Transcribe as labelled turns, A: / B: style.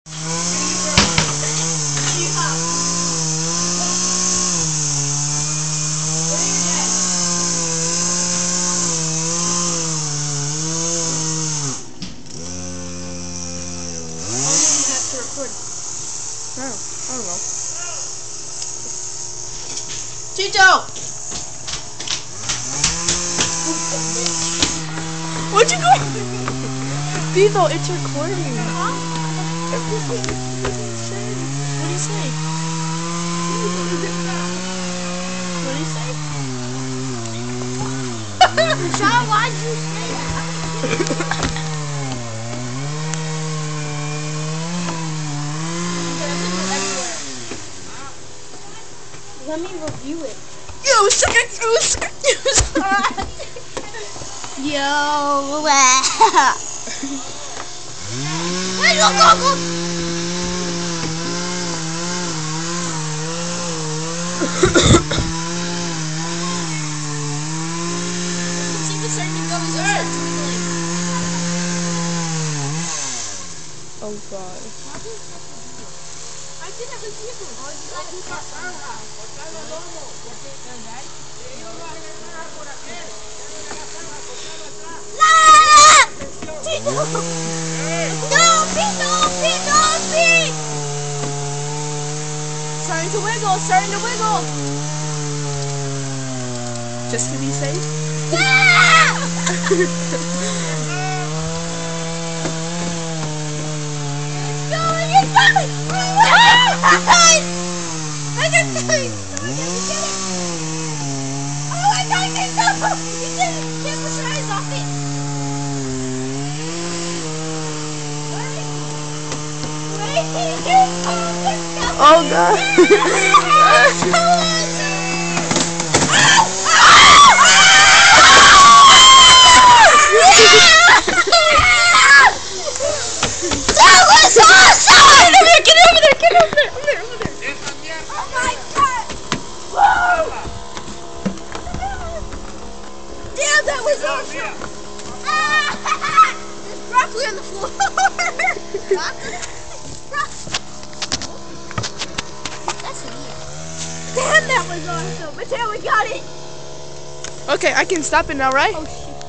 A: I don't know.
B: Tito!
A: Where'd you go? Tito, it's recording. Everything is said. What do you say? What do you say?
B: Sean, why'd you say that? Let me review it.
A: You suck it.
B: Yo. Hey, go. See the starting to go. He's start twinkling.
A: Oh God.
B: I didn't receive him. Starting to wiggle.
A: Just to be safe.
B: Yeah! It's going. I got it. Oh my God, no! You did it. Can't push your eyes off it.
A: Oh God.
B: That was awesome! Get over there! Oh my God! Whoa! Damn, that was awesome! There's broccoli on the floor! That's weird. Damn, that was awesome! Mateo, we got it!
A: Okay, I can stop it now, right?
B: Oh,